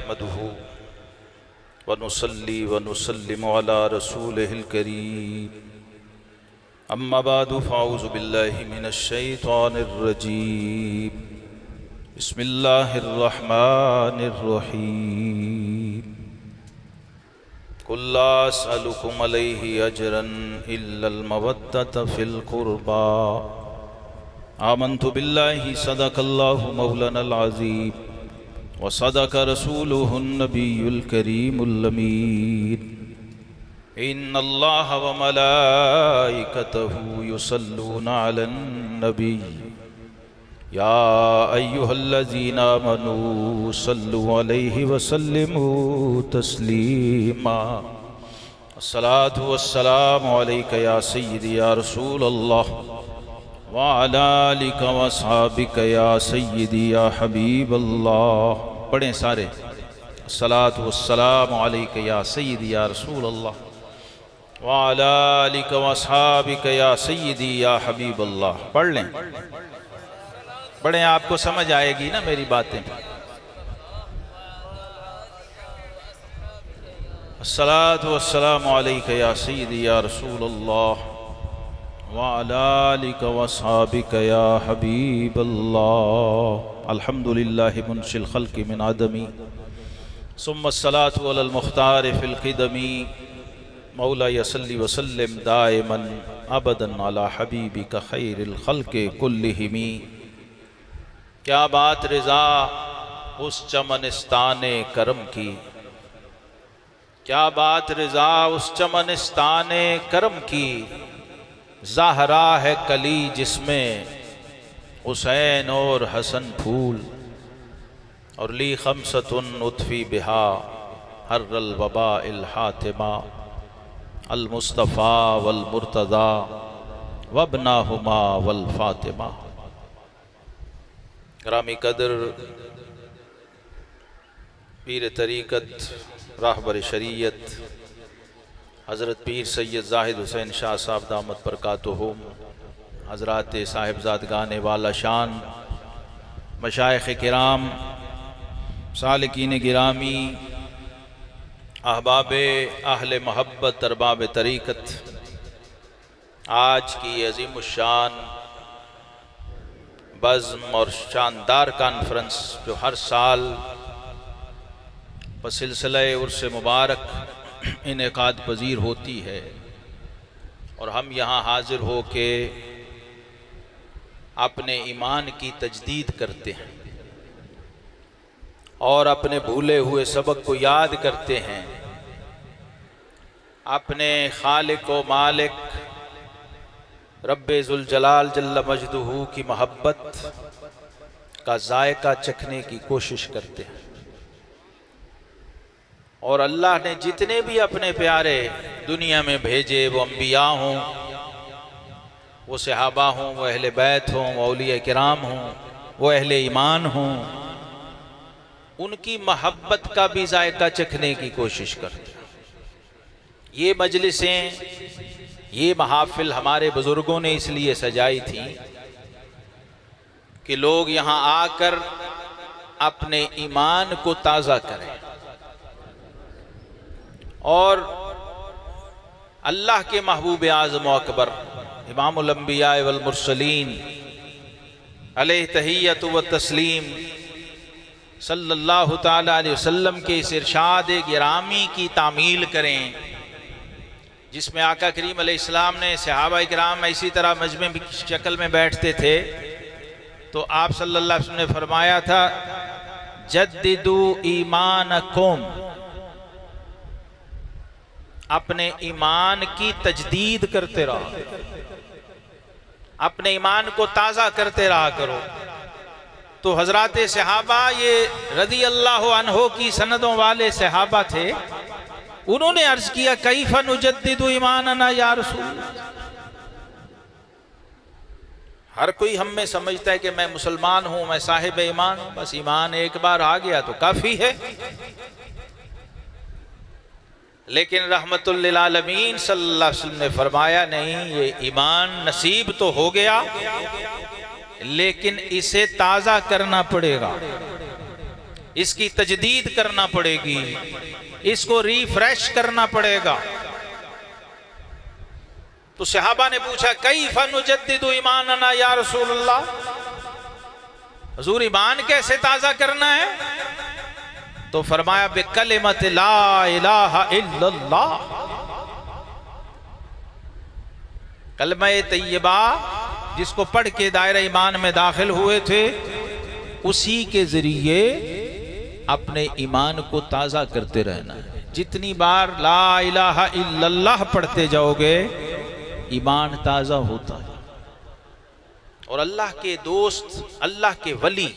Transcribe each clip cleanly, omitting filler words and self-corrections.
नहमदुहु व नुसल्ली व नुसल्लिमु अला रसूलिहिल करीम। अम्मा बादु फ़अऊज़ु बिल्लाहि मिनश शैतानिर रजीम। बिस्मिल्लाहिर रहमानिर रहीम। कुल ला असअलुकुम अलैहि अजरन इल्लल मवद्दत फिल कुर्बा। आमन्तु बिल्लाहि सदक़ल्लाहु मौलानल अज़ीम व सदक़ रसूलुहुन नबियुल करीमुल अमीन। इन्नल्लाह व मलाइकतहु युसल्लूना अलन नबी या अय्युहल्लज़ीना आमनू सल्लु अलैहि व सल्लिमू तस्लीमा। अस्सलातु वस्सलामु अलैका या सय्यदी या रसूलल्लाह व अला आलिका व अस्हाबिका या सय्यदी या हबीबल्लाह। पढ़ें सारे, अस्सलातु वस्सलामु अलैका या सय्यदी या रसूलल्लाह व अला आलिका व अस्हाबिका या सय्यदी या हबीबल्लाह। पढ़ लें, पढ़ें, आपको समझ आएगी ना मेरी बातें। अस्सलातु वस्सलामु अलैका या सय्यदी या रसूलल्लाह व अला आलिका व अस्हाबिका या हबीबल्लाह। अल्हम्दुलिल्लाहि मुनशिल खल्क़ि मिन अदमी सुम्मा अस्सलातु अलल मुख्तार फिल क़िदमी मौला यसल्ली व सल्लिम दाइमन अबदन अला हबीबिका खैरिल खल्क़ि कुल्लिहिमी। क्या बात रिज़ा उस चमनिस्ताने करम की, क्या बात रिज़ा उस चमनिस्ताने करम की। ज़हरा है कली जिसमें हुसैन और हसन फूल। और ली खमसतुन उतफ़ी बिहा हर्रल वबा इल हातिमा अल मुस्तफ़ा वल मुर्तज़ा वब्नाहुमा वल फातिमा। ग्रामी कदर पीर तरीक़त राहबर शरीयत हज़रत पीर सैयद ज़ाहिद हुसैन शाह साहब दामत बरकातुहुम, हज़रात साहिबज़ादगान वाला शान, मशाइख़ किराम, सालिकीन गिरामी, अहबाब अहले मोहब्बत, अरबाब तरीक़त, आज की अज़ीमुश्शान बज़्म और शानदार कॉन्फ्रेंस जो हर साल बसिलसिला उर्स मुबारक इनेकाद पजीर होती है और हम यहाँ हाजिर हो के अपने ईमान की तजदीद करते हैं और अपने भूले हुए सबक को याद करते हैं। अपने खालिक व मालिक रब्बे ज़ुल जलाल जल्ल मजदुहू की मोहब्बत का जायका चखने की कोशिश करते हैं। और अल्लाह ने जितने भी अपने प्यारे दुनिया में भेजे, वो अम्बिया हों, वो सहाबा हों, वो अहले बैत हों, वो औलिया किराम हों, वो अहले ईमान हों, उनकी मोहब्बत का भी जायका चखने की कोशिश करते हैं। ये मजलिसें, ये महाफिल हमारे बुजुर्गों ने इसलिए सजाई थी कि लोग यहाँ आकर अपने ईमान को ताज़ा करें और अल्लाह के महबूब आज़म अकबर इमामुल अंबिया वल मुरसलीन अलैहि तहिय्यतु व तस्लीम सल्लल्लाहु ताला अलैहि वसल्लम के इस इरशाद गिरामी की तामील करें, जिसमें आका करीम अलैहिस्सलाम ने सहाबा किराम इसी तरह मजमे की शक्ल में बैठते थे तो आप सल्लल्लाहु अलैहि वसल्लम ने फरमाया था, जद्दिदू ईमानकुम, अपने ईमान की तजदीद करते रहो, अपने ईमान को ताज़ा करते रहा करो। तो हजरात सहाबा, ये रज़ी अल्लाह अन्हो की सनदों वाले सहाबा थे, उन्होंने अर्ज किया, कैफ़ा नुजद्दिदु ईमानना या रसूल। हर कोई हम में समझता है कि मैं मुसलमान हूं, मैं साहिब ईमान हूं, बस ईमान एक बार आ गया तो काफ़ी है। लेकिन रहमतुल लिल आलमीन सल्लल्लाहु अलैहि वसल्लम ने फरमाया, नहीं, ये ईमान नसीब तो हो गया लेकिन इसे ताज़ा करना पड़ेगा, इसकी तजदीद करना पड़ेगी, इसको रिफ्रेश करना पड़ेगा। तो सहाबा ने पूछा कैफ़ नुजद्दिदु ईमानना या रसूलल्लाह, हुजूर ईमान कैसे ताज़ा करना है? तो फरमाया बिकलिमत ला इलाहा इल्लल्लाह, कलमा तैयबा जिसको पढ़ के दायरा ईमान में दाखिल हुए थे, उसी के जरिए अपने ईमान को ताज़ा करते रहना है। जितनी बार ला इलाहा इल्लल्लाह पढ़ते जाओगे ईमान ताज़ा होता है। और अल्लाह के दोस्त, अल्लाह के वली,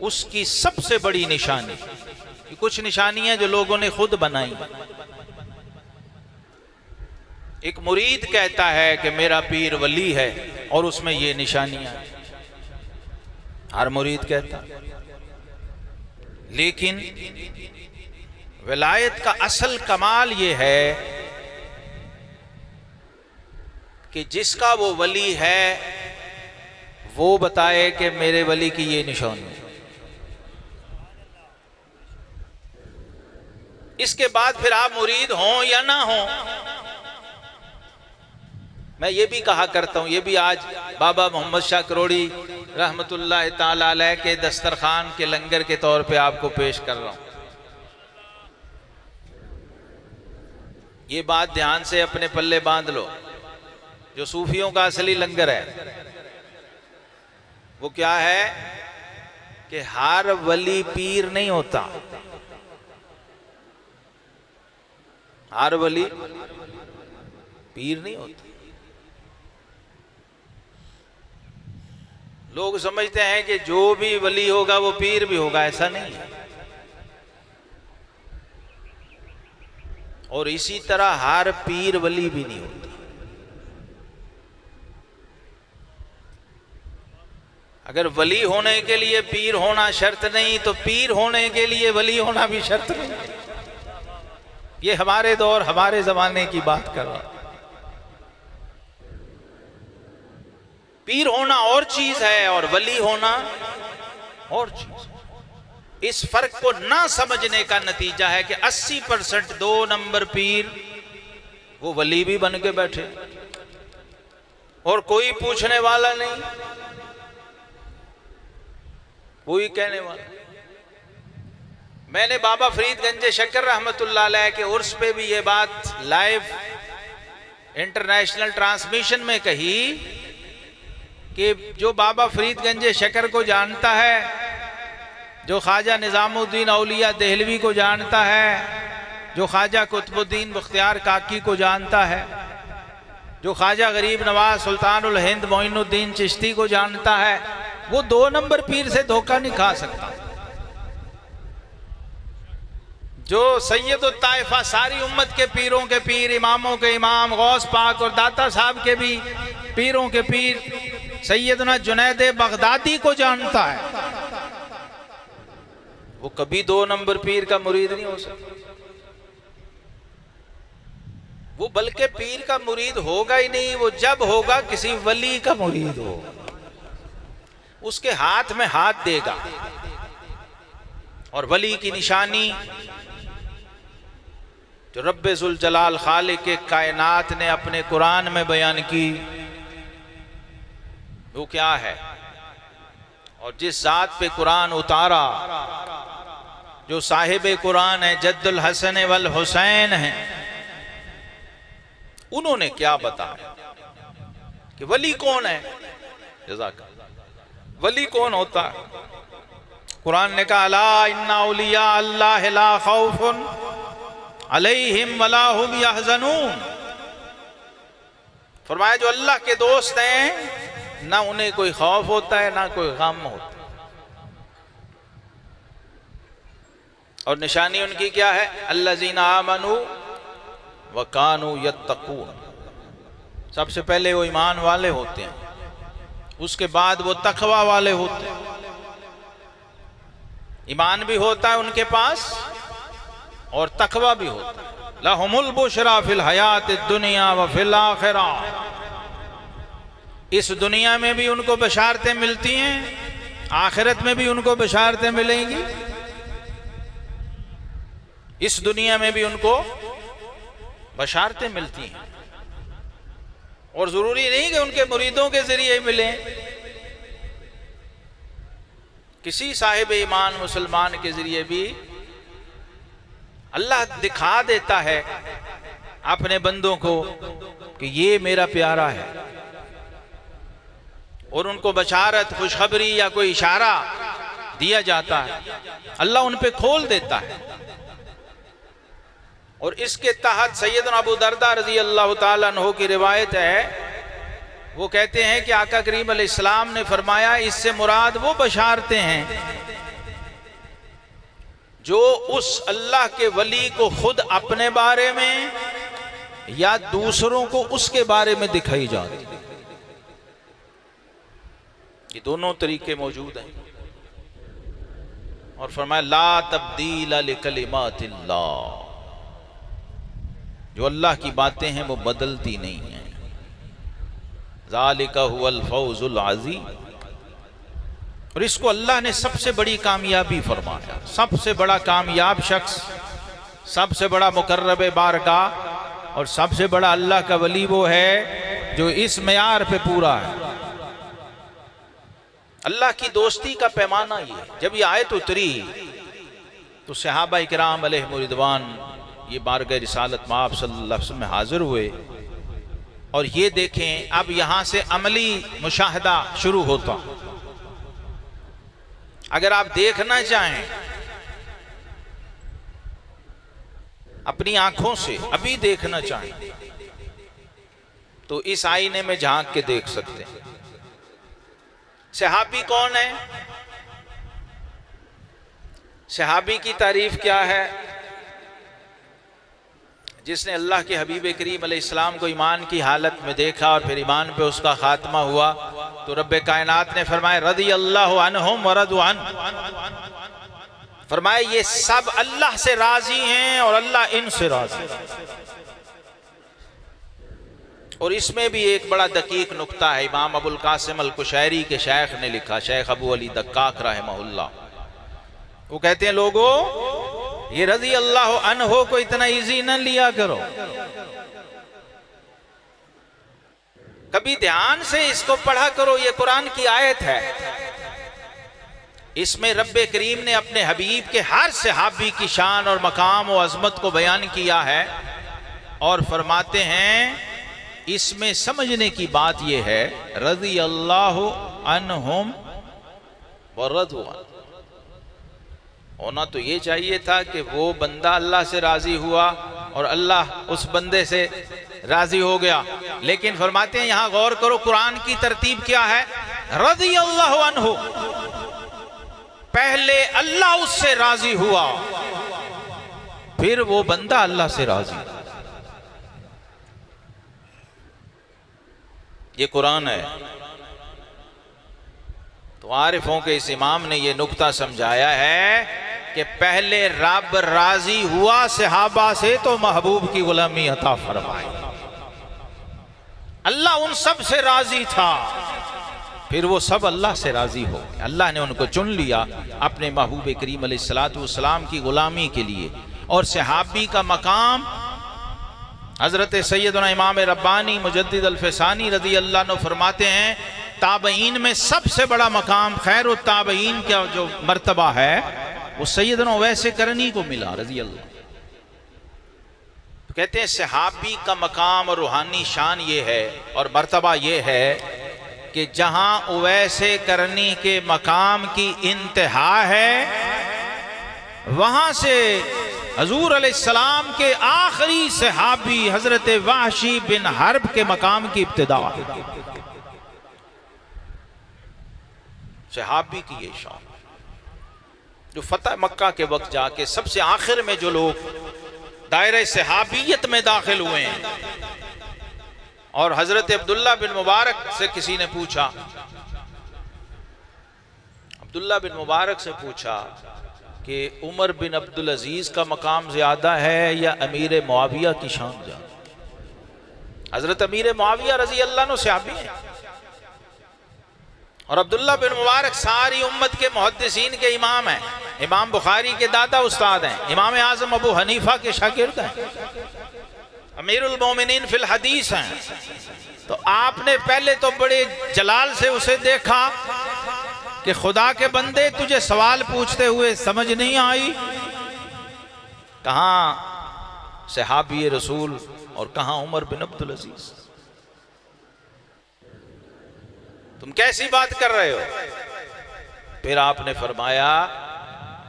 उसकी सबसे बड़ी निशानी, कुछ निशानियां जो लोगों ने खुद बनाई। एक मुरीद कहता है कि मेरा पीर वली है और उसमें ये निशानियां, हर मुरीद कहता। लेकिन विलायत का असल कमाल ये है कि जिसका वो वली है वो बताए कि मेरे वली की ये निशानी है। इसके बाद फिर आप मुरीद हों या ना हों, मैं ये भी कहा करता हूं, ये भी आज बाबा मोहम्मद शाह करोड़ी रहमतुल्लाह ताला अलैह के दस्तरखान के लंगर के तौर पे आपको पेश कर रहा हूं। ये बात ध्यान से अपने पल्ले बांध लो। जो सूफियों का असली लंगर है वो क्या है कि हर वली पीर नहीं होता, हर वली पीर नहीं होता। लोग समझते हैं कि जो भी वली होगा वो पीर भी होगा, ऐसा नहीं है। और इसी तरह हर पीर वली भी नहीं होता। अगर वली होने के लिए पीर होना शर्त नहीं, तो पीर होने के लिए वली होना भी शर्त नहीं। ये हमारे दौर, हमारे जमाने की बात कर रहा। पीर होना और चीज है और वली होना और चीज। इस फर्क को ना समझने का नतीजा है कि 80% 2 नंबर पीर वो वली भी बन के बैठे और कोई पूछने वाला नहीं, कोई कहने वाला। मैंने बाबा फरीद गंजे शकर रहमतुल्लाह अलैह के उर्स पे भी ये बात लाइव इंटरनेशनल ट्रांसमिशन में कही कि जो बाबा फरीद गंजे शकर को जानता है, जो ख्वाजा निज़ामुद्दीन औलिया देहलवी को जानता है, जो ख्वाजा कुतुबुद्दीन बख्तियार काकी को जानता है, जो ख्वाजा गरीब नवाज सुल्तानुल हिंद मोइनुद्दीन चिश्ती को जानता है, वो 2 नंबर पीर से धोखा नहीं खा सकता। जो सैयद ताइफा, सारी उम्मत के पीरों के पीर, इमामों के इमाम, गौस पाक और दाता साहब के भी पीरों के पीर सैयदना जुनैद बगदादी को जानता है, वो कभी 2 नंबर पीर का मुरीद नहीं हो सकता। वो बल्कि पीर का मुरीद होगा ही नहीं, वो जब होगा किसी वली का मुरीद हो, उसके हाथ में हाथ देगा। और वली की निशानी जो रब्बे जुल जलाल खालिक के कायनात ने अपने कुरान में बयान की, वो क्या है? और जिस जात पे कुरान उतारा, जो साहिबे कुरान है, जद्दुल हसन वल हुसैन है, उन्होंने क्या बताया कि वली कौन है। वली कौन होता है? कुरान ने कहा अला इन्ना औलिया अल्लाह ला खौफुन अलैहिम वला हुम यहज़नून। फरमाया जो अल्लाह के दोस्त हैं ना उन्हें कोई खौफ होता है ना कोई गम होता है। और निशानी उनकी क्या है? अल्लज़ीना आमनू व कानू यत्तकून। सबसे पहले वो ईमान वाले होते हैं, उसके बाद वो तकवा वाले होते हैं। ईमान भी होता है उनके पास और तकवा भी होता है। लहुमुल बुशरा फिल हयात दुनिया व फिल आखिरा। इस दुनिया में भी उनको बशारतें मिलती हैं, आखिरत में भी उनको बशारतें मिलेंगी। इस दुनिया में भी उनको बशारतें मिलती हैं, और जरूरी नहीं कि उनके मुरीदों के जरिए मिले। किसी साहिब ईमान मुसलमान के जरिए भी अल्लाह दिखा देता है अपने बंदों को कि ये मेरा प्यारा है, और उनको बशारत, खुशखबरी या कोई इशारा दिया जाता है, अल्लाह उन पे खोल देता है। और इसके तहत सैयदना अबू दरदा रजी अल्लाह ताला अन्हु की रिवायत है, वो कहते हैं कि आका करीम अलैहिस्सलाम ने फरमाया, इससे मुराद वो बशारतें हैं जो उस अल्लाह के वली को खुद अपने बारे में या दूसरों को उसके बारे में दिखाई जाती। ये दोनों तरीके मौजूद हैं। और फरमाया ला तब्दील लिकलिमातिल्लाह, जो अल्लाह की बातें हैं वो बदलती नहीं हैं। ज़ालिका हुवल फौजुल अज़ीम, और इसको अल्लाह ने सबसे बड़ी कामयाबी फरमाया। सबसे बड़ा कामयाब शख्स, सबसे बड़ा मुकर्रब बारगाह और सबसे बड़ा अल्लाह का वली वो है जो इस मेयार पे पूरा है। अल्लाह की दोस्ती का पैमाना ये, जब ये आयत उतरी तो सहाबा इकराम अलैहिम रिदवान ये बारगाह रिसालत में आप सल्लल्लाहु अलैहि वसल्लम में हाजिर हुए, और ये देखें अब यहां से अमली मुशाहदा शुरू होता। अगर आप देखना चाहें अपनी आंखों से, अभी देखना चाहें तो इस आईने में झांक के देख सकते हैं। सहाबी कौन है? सहाबी की तारीफ क्या है? जिसने अल्लाह के हबीब करीम अलैहिस्सलाम को ईमान की हालत में देखा और फिर ईमान पे उसका खात्मा हुआ, तो रब्बे कायनात ने फरमाया रज़ी अल्लाहु अन्हुम व रज़ू अन्हु, फरमाया ये सब अल्लाह से राजी हैं और अल्लाह इनसे राजी है। और इसमें भी एक बड़ा दकीक नुक्ता है, इमाम अबुल कासिम अल कुशैरी के शेख ने लिखा, शेख अबू अली दक्काक रहमहुल्लाह, वो कहते हैं लोगों ये रज़ी अल्लाह अन्हो को इतना इजी न लिया करो, कभी ध्यान से इसको पढ़ा करो। ये कुरान की आयत है, इसमें रब्बे करीम ने अपने हबीब के हर सहाबी की शान और मकाम और अजमत को बयान किया है, और फरमाते हैं इसमें समझने की बात यह है रज़ी अल्लाह अन्हुम व रज़ू अन्हु, होना तो ये चाहिए था कि वो बंदा अल्लाह से राजी हुआ और अल्लाह उस बंदे से राजी हो गया। लेकिन फरमाते हैं यहां गौर करो कुरान की तरतीब क्या है, रज़ी अल्लाह अन्हु, पहले अल्लाह उससे राजी हुआ फिर वो बंदा अल्लाह से राजी। ये कुरान है। तो आरिफों के इस इमाम ने ये नुक्ता समझाया है कि पहले रब राजी हुआ सहाबा से तो महबूब की गुलामी अता फरमाई, अल्लाह उन सब से राजी था, फिर वो सब अल्लाह से राजी हो गए। अल्लाह ने उनको चुन लिया अपने महबूब करीम अलैहिस्सलातु वस्सलाम की गुलामी के लिए। और सहाबी का मकाम हजरत सैयदना इमाम रब्बानी मुजद्दिद अल-फसानी रज़ी अल्लाह अन्हु फरमाते हैं ताबईन में सबसे बड़ा मकाम खैरुत ताबईन का जो मर्तबा है वो सैयदना उवैस करनी को मिला रज़ी अल्लाह। तो कहते हैं सहाबी का मकाम और रूहानी शान ये है और मर्तबा ये है कि जहां उवैस करनी के मकाम की इंतहा है वहां से हजूर अलैहिस्सलाम के आखिरी सहाबी हजरत वाहशी बिन हर्ब के मकाम की इब्तिदा है। सहाबी की ये शान जो फतह मक्का के वक्त जाके सबसे आखिर में जो लोग दायरे सहाबियत में दाखिल हुए हैं। और हजरत अब्दुल्ला बिन मुबारक से किसी ने पूछा, अब्दुल्ला बिन मुबारक से पूछा कि उमर बिन अब्दुल अजीज का मकाम ज्यादा है या अमीर मुआविया की शान ज्यादा? हजरत अमीर मुआविया रजी अल्लाह अन्हु सहाबी हैं और अब्दुल्ला बिन मुबारक सारी उम्मत के मुहद्दिसीन के इमाम हैं। इमाम बुखारी के दादा उस्ताद हैं, इमाम आज़म अबू हनीफा के शागिर्द हैं, अमीरुल मोमिनीन फिल हदीस हैं। तो आपने पहले तो बड़े जलाल से उसे देखा कि खुदा के बंदे तुझे सवाल पूछते हुए समझ नहीं आई, कहाँ सहाबी रसूल और कहाँ उमर बिन अब्दुल अजीज, तुम कैसी बात कर रहे हो। फिर आपने फरमाया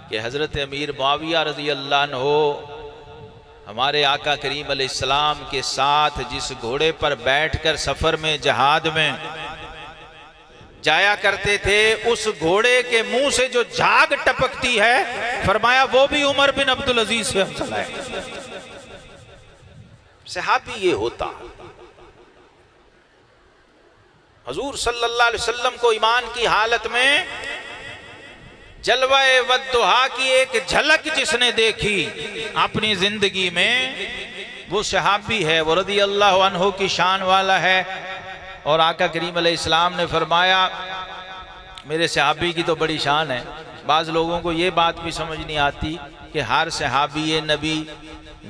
कि हजरत अमीर मुआविया रज़ी अल्लाह अन्हु हमारे आका करीम अलैहिस्सलाम के साथ जिस घोड़े पर बैठकर सफर में जहाद में जाया करते थे, उस घोड़े के मुंह से जो झाग टपकती है, फरमाया वो भी उमर बिन अब्दुल अजीज से अफजल है। सहाबी ये होता। हजूर सल्लल्लाहु अलैहि वसल्लम को ईमान की हालत में जलवाए वद्दुहा की एक झलक जिसने देखी अपनी जिंदगी में, वो सहाबी है, वो रज़ी अल्लाह अन्हु की शान वाला है। और आका करीम अलैहिस्सलाम ने फरमाया मेरे सहाबी की तो बड़ी शान है। बाज़ लोगों को ये बात भी समझ नहीं आती कि हर सहाबी नबी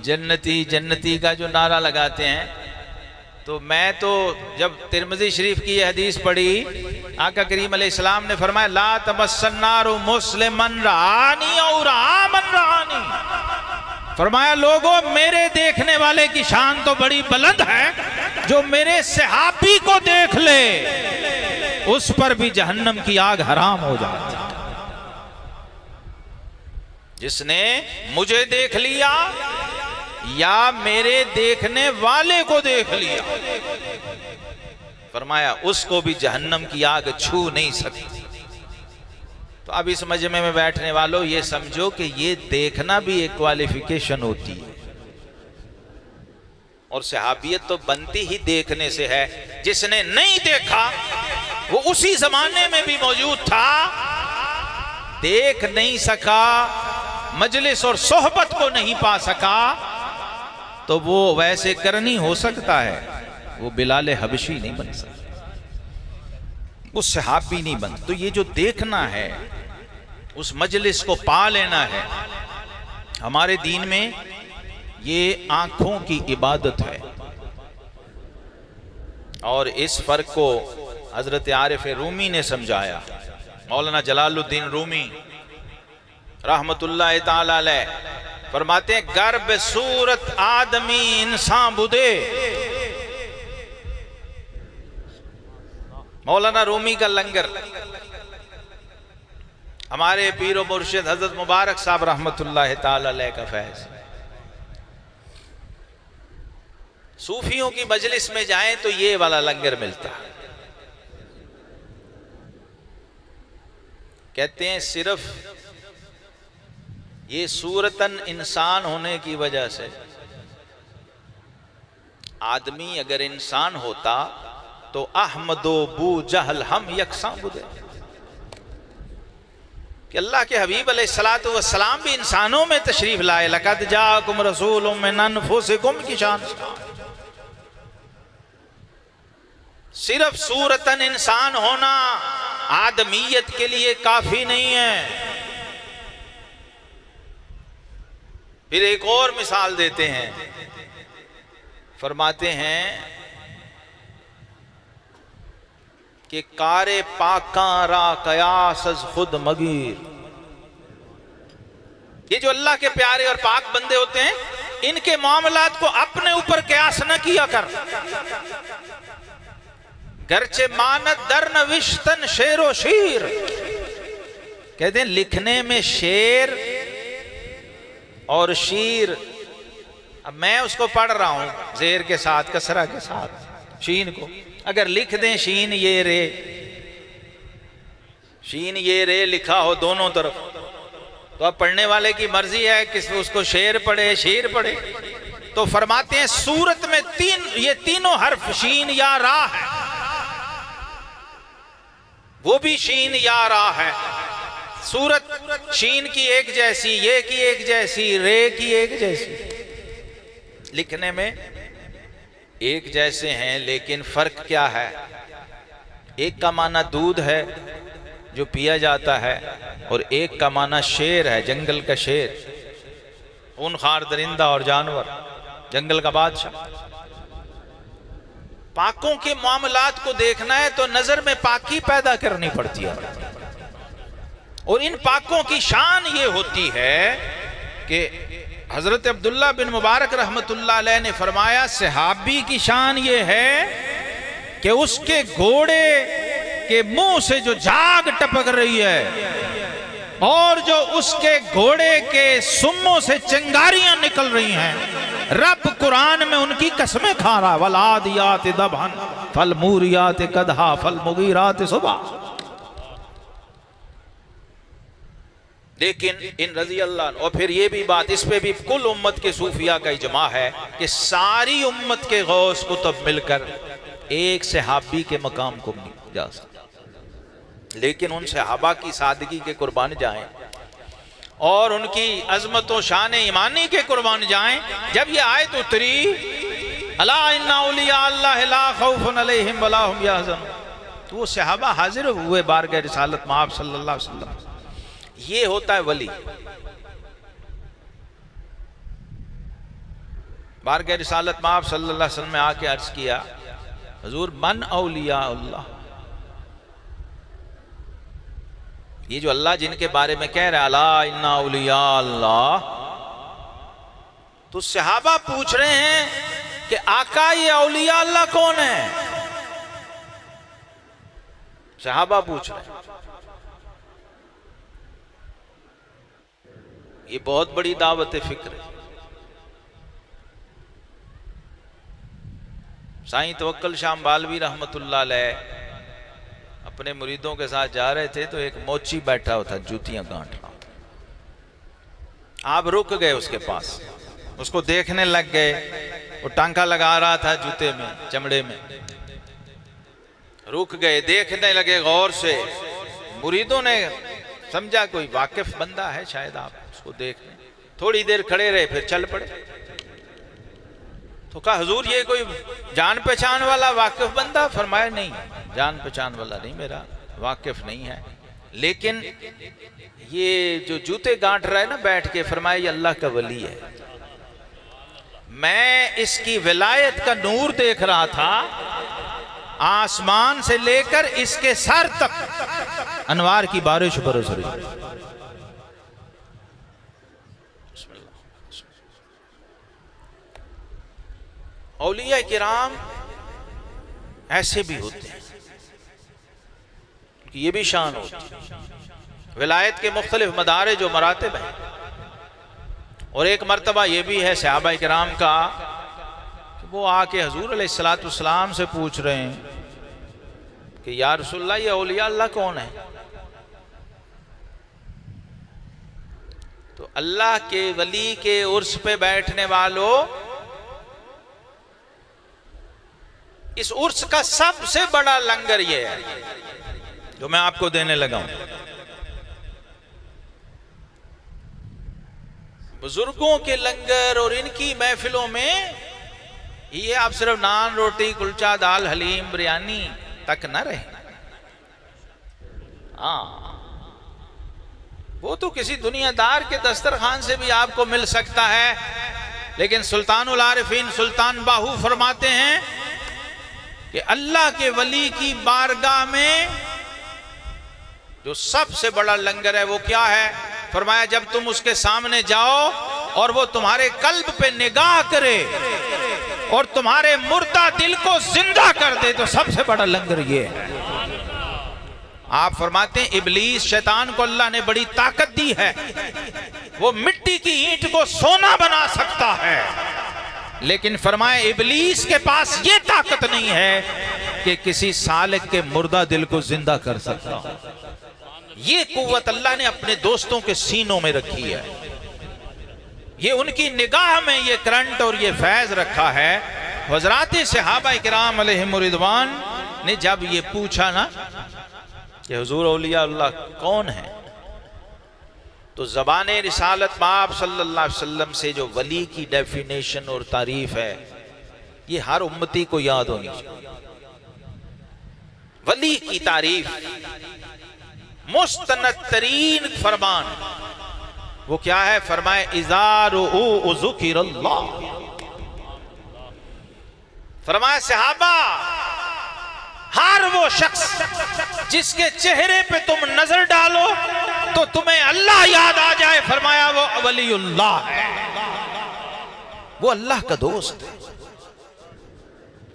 जन्नती जन्नती का जो नारा लगाते हैं। तो मैं तो जब तिरमिज़ी शरीफ की ये हदीस पढ़ी, आका करीम अलैहिस्सलाम ने फरमाया ला तमस्सन्नारु मुस्लिमन रानी और आमन रानी, फरमाया लोगों मेरे देखने वाले की शान तो बड़ी बुलंद है, जो मेरे सहाबी को देख ले उस पर भी जहन्नम की आग हराम हो जाती है। जिसने मुझे देख लिया या मेरे देखने वाले को देख लिया, फरमाया उसको भी जहन्नम की आग छू नहीं सकती। तो अब इस मजमे में बैठने वालों ये समझो कि ये देखना भी एक क्वालिफिकेशन होती है, और सहाबियत तो बनती ही देखने से है। जिसने नहीं देखा वो उसी जमाने में भी मौजूद था, देख नहीं सका, मजलिस और सोहबत को नहीं पा सका, तो वो वैसे करनी हो सकता है, वो बिलाल हबशी नहीं बन सकता, वो सहाबी नहीं बन। तो ये जो देखना है, उस मजलिस को पा लेना है, हमारे दीन में ये आंखों की इबादत है। और इस फर्क को हजरत आरिफ रूमी ने समझाया। मौलाना जलालुद्दीन रूमी रहमतुल्लाह ताला अलैह फरमाते हैं गर्ब सूरत आदमी इंसान बुदे। मौलाना रूमी का लंगर हमारे पीर मुर्शिद हजरत मुबारक साहब रहमतुल्लाह ताला अलैह का फैज़। सूफियों की मजलिस में जाएं तो ये वाला लंगर मिलता है। कहते हैं सिर्फ ये सूरतन इंसान होने की वजह से, आदमी अगर इंसान होता तो अहमदो बू जहल हम यकसा बुदे, कि अल्लाह के हबीब अलैहिस्सलातु वस्सलाम भी इंसानों में तशरीफ लाए। लक़द जाअकुम रसूलुम मिन अनफुसिकुम की शान। सिर्फ सूरतन इंसान होना आदमीयत के लिए काफी नहीं है। फिर एक और मिसाल देते हैं, फरमाते हैं कि कारे पाका रा कयास खुद मगीर। ये जो अल्लाह के प्यारे और पाक बंदे होते हैं, इनके मामलात को अपने ऊपर कयास न किया कर। गरचे मानत दर नविश्तन शेरो शीर, कहते हैं लिखने में शेर और शीर, अब मैं उसको पढ़ रहा हूं जेर के साथ, कसरा के साथ, शीन को अगर लिख दें शीन ये रे, शीन ये रे लिखा हो दोनों तरफ, तो अब पढ़ने वाले की मर्जी है कि उसको शेर पढ़े शीर पढ़े। तो फरमाते हैं सूरत में ये तीनों हर्फ शीन या रा है, वो भी शीन या रा है। सूरत शीन की एक जैसी, ये की एक जैसी, रे की एक जैसी, लिखने में एक जैसे हैं, लेकिन फर्क क्या है? एक का माना दूध है जो पिया जाता है, और एक का माना शेर है, जंगल का शेर, खूनखार दरिंदा और जानवर, जंगल का बादशाह। पाकों के मामलात को देखना है तो नजर में पाकी पैदा करनी पड़ती है, और इन पाकों की शान ये होती है कि हजरत अब्दुल्ला बिन मुबारक रहमतुल्लाह अलैह ने फरमाया, सहाबी की शान ये है कि उसके घोड़े के मुंह से जो झाग टपक रही है और जो उसके घोड़े के सुम्मों से चिंगारियां निकल रही हैं, रब कुरान में उनकी कसमें खा रहा है। वलादियात दबहन फल मूरियात कदहा फल मुगीरात सुबह। लेकिन इन रजी अल्लाह, और फिर ये भी बात, इस पे भी कुल उम्मत के सूफिया का इजमा है कि सारी उम्मत के गौस कुतुब मिलकर एक सहाबी के मकाम को नहीं जा सकते, लेकिन उन सहाबा की सादगी के कुर्बान जाएं और उनकी अजमत व शान ईमानी के कुर्बान जाएं। जब ये आयत उतरी, अला इन्ना औलिया अल्लाह ला खौफुन अलैहिम वला हुम यहज़नून, तो वो सहाबा हाजिर हुए बारगाह रिसालत में आप सल्लल्लाहु अलैहि वसल्लम। ये होता है वली। बारगाह रिसालत में आप सल्लल्लाहु अलैहि वसल्लम ने आके अर्ज किया, हुजूर मन औलिया अल्लाह, ये जो अल्लाह जिनके बारे में कह रहा है अला इन्ना औलिया अल्लाह, तो सहाबा पूछ रहे हैं कि आका ये औलिया अल्लाह कौन है? सहाबा पूछ रहे हैं। ये बहुत बड़ी दावत फिक्र है। साईं तवक्कल शाह बालवी रहमतुल्लाह अलैह अपने मुरीदों के साथ जा रहे थे, तो एक मोची बैठा हुआ था जूतियां गांठ रहा। आप रुक गए उसके पास, उसको देखने लग गए। वो टांका लगा रहा था जूते में, चमड़े में। रुक गए, देखने लगे गौर से। मुरीदों ने समझा कोई वाकिफ बंदा है, शायद आप उसको देख लें। थोड़ी देर खड़े रहे, फिर चल पड़े। तो कहा हुजूर ये कोई जान पहचान वाला वाकिफ बंदा? फरमाया नहीं, जान पहचान वाला नहीं, मेरा वाकिफ नहीं है, लेकिन ये जो जूते गांठ रहा है ना बैठ के, फरमाया ये अल्लाह का वली है। मैं इसकी विलायत का नूर देख रहा था, आसमान से लेकर इसके सर तक अनवार की बारिश बरस रही। औलिया किराम ऐसे भी होते हैं, ये भी शान होती है। विलायत के मुख्तलिफ मदारे जो मरातिब हैं, और एक मर्तबा ये भी है सहाबा किराम का कि वो आके हुजूर अलैहिस्सलातु वस्सलाम से पूछ रहे हैं कि या रसूलल्लाह ये औलिया अल्लाह कौन है? तो अल्लाह के वली के उर्स पे बैठने वालों, इस उर्स का सबसे बड़ा लंगर ये है जो मैं आपको देने लगा हूं। बुजुर्गों के लंगर और इनकी महफिलों में ये आप सिर्फ नान रोटी कुलचा दाल हलीम बिरयानी तक न रहे। हाँ, वो तो किसी दुनियादार के दस्तरखान से भी आपको मिल सकता है, लेकिन सुल्तानुल आरिफीन सुल्तान बाहू फरमाते हैं कि अल्लाह के वली की बारगाह में जो सबसे बड़ा लंगर है वो क्या है? फरमाया जब तुम उसके सामने जाओ और वो तुम्हारे कल्ब पे निगाह करे और तुम्हारे मुर्दा दिल को जिंदा कर दे, तो सबसे बड़ा लंगर ये है। आप फरमाते हैं इब्लीस शैतान को अल्लाह ने बड़ी ताकत दी है, वो मिट्टी की ईंट को सोना बना सकता है, लेकिन फरमाए इब्लीस के पास ये ताकत नहीं है कि किसी सालिक के मुर्दा दिल को जिंदा कर सकता। ये कुव्वत अल्लाह ने अपने दोस्तों के सीनों में रखी है, ये उनकी निगाह में ये करंट और ये फैज रखा है। हज़रात सहाबा किराम अलैहिम रिदवान ने जब ये पूछा ना कि हुजूर औलिया अल्लाह कौन है, तो ज़बाने रिसालत बाप सल्लल्लाहु अलैहि वसल्लम से जो वली की डेफिनेशन और तारीफ है, ये हर उम्मती को याद होनी चाहिए। वली की तारीफ, मुस्तनद तरीन फरमान वो क्या है? फरमाए इज़ारु ज़ुकिरल्लाह। फरमाए सहाबा, हर वो शख्स जिसके चेहरे पे तुम नजर डालो तो तुम्हें अल्लाह याद आ जाए, फरमाया वो वलीउल्लाह है, वो अल्लाह का दोस्त है।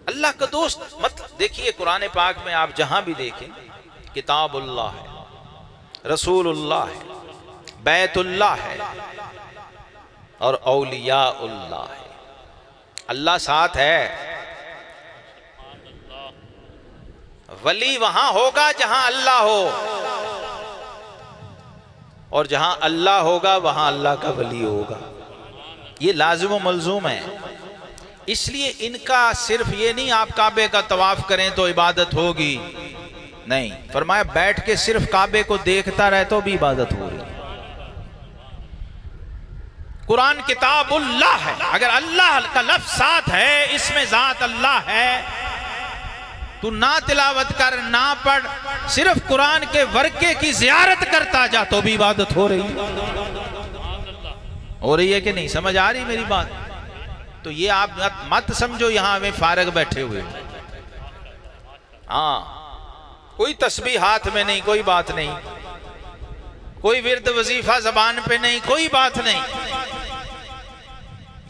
अल्लाह का दोस्त मतलब देखिए, कुरान पाक में आप जहां भी देखें किताबुल्लाह है, रसूलुल्लाह है, बैतुल्लाह है और औलियाउल्लाह है। अल्लाह साथ है। वली वहां होगा जहां अल्लाह हो, और जहां अल्लाह होगा वहां अल्लाह का वली होगा। ये लाजिम व मलजूम है। इसलिए इनका सिर्फ ये नहीं आप काबे का तवाफ करें तो इबादत होगी, नहीं, फरमाया बैठ के सिर्फ काबे को देखता रहे तो भी इबादत होगी। कुरान किताबुल्लाह है, अगर अल्लाह का लफ्ज साथ है, इसमें जात अल्लाह है, तू ना तिलावत कर ना पढ़, सिर्फ कुरान के वर्के की जियारत करता जा तो भी इबादत हो रही है कि नहीं? समझ आ रही मेरी बात? तो ये आप मत समझो यहां में फारग बैठे हुए। हाँ, कोई तस्बीह हाथ में नहीं, कोई बात नहीं, कोई विर्द वजीफा जबान पे नहीं, कोई बात नहीं।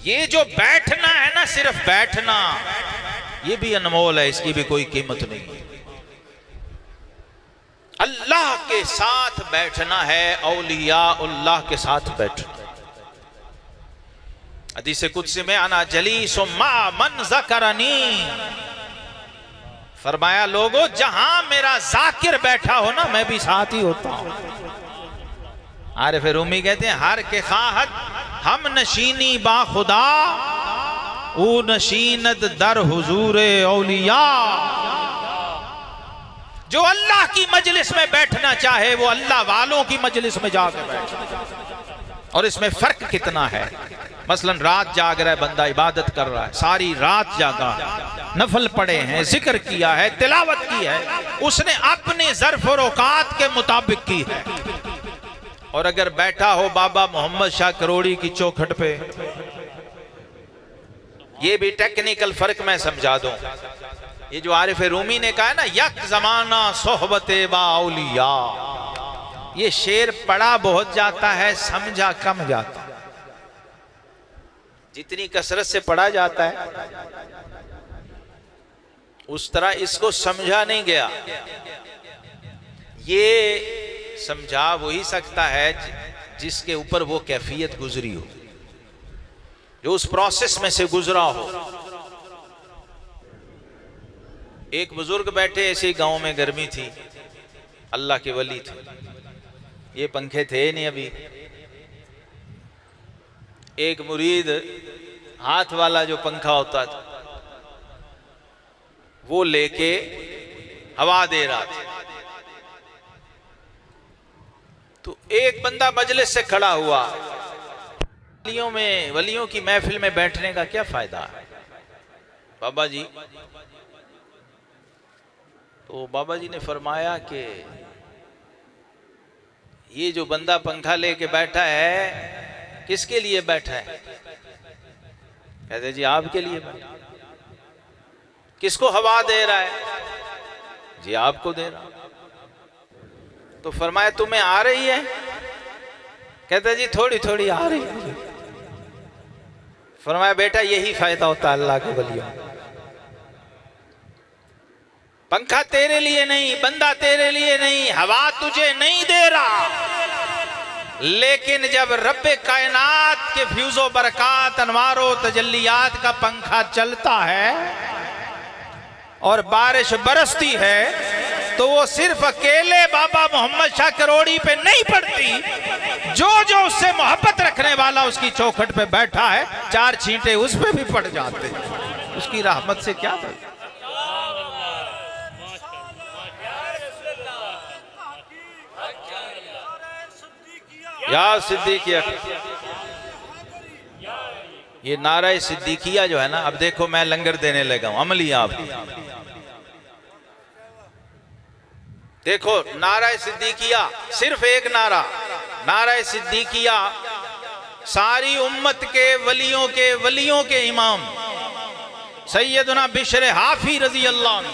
ये जो बैठना है ना, सिर्फ बैठना, ये भी अनमोल है, इसकी भी कोई कीमत नहीं। अल्लाह के साथ बैठना है, औलियाउल्लाह के साथ बैठना। हदीस कुदसी में अना जलीसु मा मन ज़करनी, फरमाया लोगों जहां मेरा जाकिर बैठा हो ना, मैं भी साथ ही होता हूं। आरिफ रूमी कहते हैं हर के खाहत हम नशीनी बा खुदा, ओ नशीनत दर हुजूरे औलिया। जो अल्लाह की मजलिस में बैठना चाहे वो अल्लाह वालों की मजलिस में जाकर बैठे। और इसमें फर्क कितना है? मसलन रात जाग रहा है बंदा, इबादत कर रहा है, सारी रात जागा, नफल पढ़े हैं, जिक्र किया है, तिलावत की है, उसने अपने ज़र्फ़ और औकात के मुताबिक की है। और अगर बैठा हो बाबा मोहम्मद शाह करोड़ी की चौखट पे, ये भी टेक्निकल फर्क मैं समझा दूं। ये जो आरिफ रूमी ने कहा है ना, यक जमाना सोहबते बाउलिया, ये शेर पढ़ा बहुत जाता है, समझा कम जाता। जितनी कसरत से पढ़ा जाता है उस तरह इसको समझा नहीं गया। ये समझा वही सकता है जिसके ऊपर वो कैफियत गुजरी हो, जो उस प्रोसेस में से गुजरा हो। एक बुजुर्ग बैठे ऐसे ही गांव में, गर्मी थी, अल्लाह के वली थे, ये पंखे थे नहीं अभी। एक मुरीद हाथ वाला जो पंखा होता था वो लेके हवा दे रहा था। तो एक बंदा मजलिस से खड़ा हुआ, वलियों की महफिल में बैठने का क्या फायदा है बाबा जी? तो बाबा जी ने फरमाया कि ये जो बंदा पंखा लेके बैठा है किसके लिए बैठा है? कहते जी आपके लिए बैठा। किसको हवा दे रहा है? जी आपको दे रहा। तो फरमाया तुम्हें आ रही है? कहते जी थोड़ी थोड़ी आ रही है। फरमाया बेटा यही फायदा होता है अल्लाह के वलियों। पंखा तेरे लिए नहीं, बंदा तेरे लिए नहीं, हवा तुझे नहीं दे रहा, लेकिन जब रब्बे कायनात के फ्यूज़ो बरकात अनवारो तजल्लियात का पंखा चलता है और बारिश बरसती है तो वो सिर्फ अकेले बाबा मोहम्मद शाह करोड़ी पे नहीं पड़ती, जो उससे मोहब्बत रखने वाला उसकी चौखट पे बैठा है, चार छींटे उस पे भी पड़ जाते हैं। उसकी रहमत से क्या भाई? या सिद्दीकिया, ये नारा सिद्दीकिया जो है ना, अब देखो मैं लंगर देने लगा हूं, अमली आप देखो नारा सिद्दीकिया, सिर्फ एक नारा, नारा सिद्दीकिया सारी उम्मत के वलियों के इमाम सैयदना बिशर हाफी रजी अल्लाह ने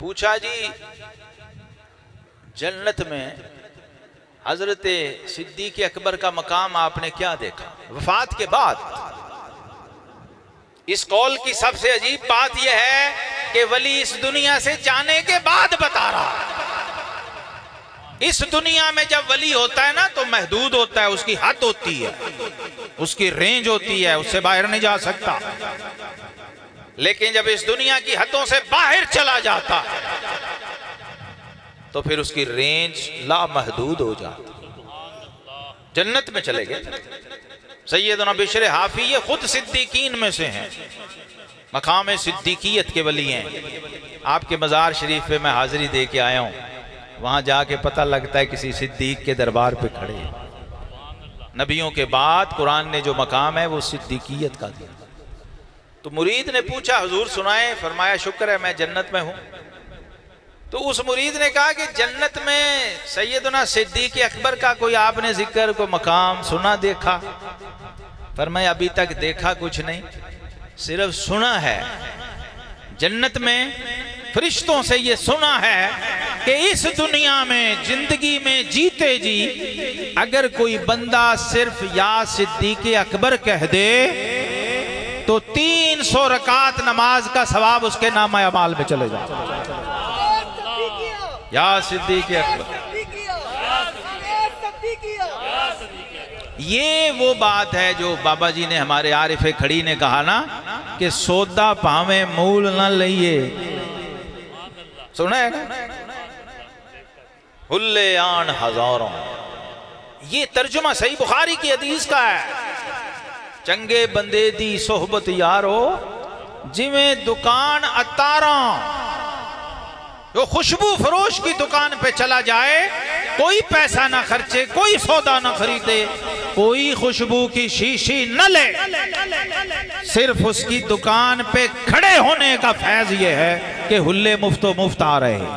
पूछा, जी जन्नत में हजरत सिद्दीक अकबर का मकाम आपने क्या देखा वफात के बाद? इस कौल की सबसे अजीब बात यह है कि वली इस दुनिया से जाने के बाद बता रहा है। इस दुनिया में जब वली होता है ना तो महदूद होता है, उसकी हद होती है, उसकी रेंज होती है, उससे बाहर नहीं जा सकता। लेकिन जब इस दुनिया की हदों से बाहर चला जाता है तो फिर उसकी रेंज लामहदूद हो जाती। जन्नत में चले गए सैयदना बिशर हाफी, ये खुद सिद्दीकीन में से हैं, मकाम सिद्दीकियत के वली हैं। आपके मज़ार शरीफ पे मैं हाजिरी दे के आया हूँ, वहाँ जाके पता लगता है किसी सिद्दीक के दरबार पे खड़े। नबियों के बाद कुरान ने जो मकाम है वो सिद्दीकियत का दिया। तो मुरीद ने पूछा, हुजूर सुनाए। फरमाया, शुक्र है मैं जन्नत में हूँ। तो उस मुरीद ने कहा कि जन्नत में सैयदना सिद्दीक अकबर का कोई आपने जिक्र, को मकाम सुना, देखा? फरमाया, अभी तक देखा कुछ नहीं, सिर्फ सुना है। जन्नत में फरिश्तों से ये सुना है कि इस दुनिया में जिंदगी में जीते जी अगर कोई बंदा सिर्फ या सिद्दीक अकबर कह दे तो 300 रकात नमाज का सवाब उसके नामा अमाल में चले जाए। या सिद्दीक अकबर, ये वो बात है जो बाबा जी ने, हमारे आरिफ खड़ी ने कहा ना कि सौदा पावे मूल न लइए। सुना है ना, हुल्ले आन हजारों। ये तर्जुमा सही बुखारी की हदीस का है। चंगे बंदे दी सोहबत यारो जिवें दुकान अतारा। जो खुशबू फरोश की दुकान पे चला जाए, कोई पैसा ना खर्चे, कोई सौदा ना खरीदे, कोई खुशबू की शीशी न ले, सिर्फ उसकी दुकान पे खड़े होने का फैज ये है कि हुल्ले मुफ्तो मुफ्त आ रहे हैं।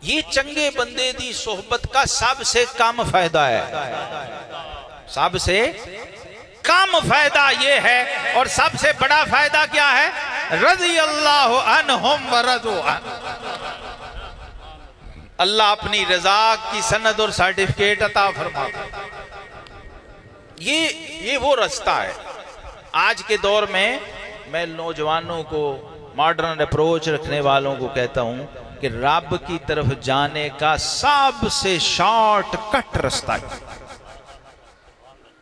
ये चंगे बंदे दी सोहबत का सबसे कम फायदा है। सबसे कम फायदा ये है, और सबसे बड़ा फायदा क्या है? रज़ी अल्लाहु अन्हुम व रज़ू अन्हु। अल्लाह अपनी रजा की सनद और सर्टिफिकेट अता फरमाता है। ये वो रास्ता है। आज के दौर में मैं नौजवानों को, मॉडर्न अप्रोच रखने वालों को कहता हूं कि रब की तरफ जाने का सबसे शॉर्टकट रास्ता है।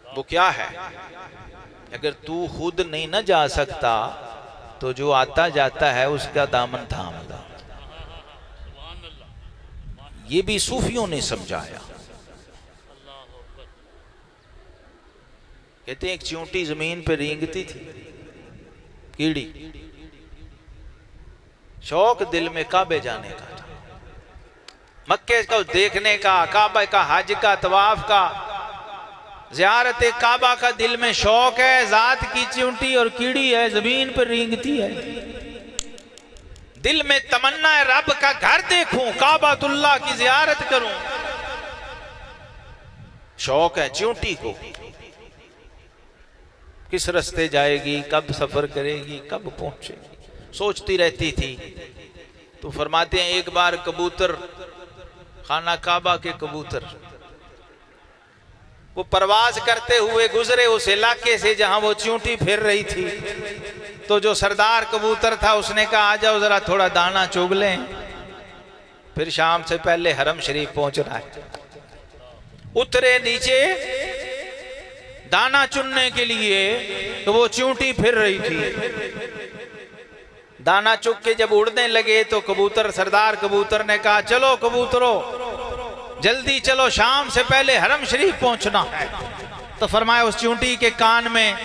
वो क्या है? अगर तू खुद नहीं ना जा सकता तो जो आता जाता है उसका दामन थाम लो। ये भी सूफियों ने समझाया। कहते हैं एक चींटी जमीन पे रेंगती थी, कीड़ी। शौक दिल में काबे जाने का था, मक्के को देखने का, काबा का, हज का, तवाफ का, ज़ियारत काबा का दिल में शौक है। जात की चींटी और कीड़ी है, जमीन पर रेंगती है। दिल में तमन्ना है रब का घर देखूं, काबातुल्लाह की ज़ियारत करूं। शौक है चींटी को, किस रास्ते जाएगी, कब सफर करेगी, कब पहुंचेगी, सोचती रहती थी। तो फरमाते हैं एक बार कबूतर, खाना काबा के कबूतर, वो परवाज करते हुए गुजरे उस इलाके से जहां वो चींटी फिर रही थी। तो जो सरदार कबूतर था उसने कहा, आ जाओ जरा थोड़ा दाना चुग लें, फिर शाम से पहले हरम शरीफ पहुंचना है। उतरे नीचे दाना चुनने के लिए, तो वो चींटी फिर रही थी। दाना चुग के जब उड़ने लगे तो कबूतर, सरदार कबूतर ने कहा, चलो कबूतरों जल्दी चलो, शाम से पहले हरम शरीफ पहुंचना है। तो फरमाया उस चींटी के कान में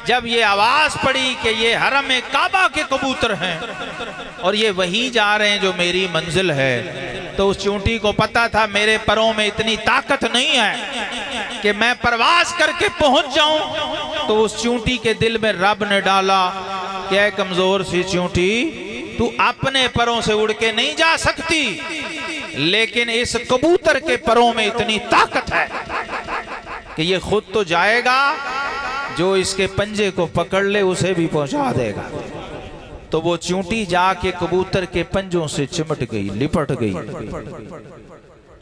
जब ये आवाज पड़ी कि ये हरम में काबा के कबूतर हैं और ये वहीं जा रहे हैं जो मेरी मंजिल है, तो उस चींटी को पता था मेरे परों में इतनी ताकत नहीं है कि मैं परवाज करके पहुंच जाऊं। तो उस चींटी के दिल में रब ने डाला कि ऐ कमजोर सी चींटी, तू अपने परों से उड़ के नहीं जा सकती, लेकिन इस कबूतर के परों में इतनी ताकत है कि ये खुद तो जाएगा, जो इसके पंजे को पकड़ ले उसे भी पहुंचा देगा। तो वो चूंटी जाके कबूतर के पंजों से चिमट गई, लिपट गई,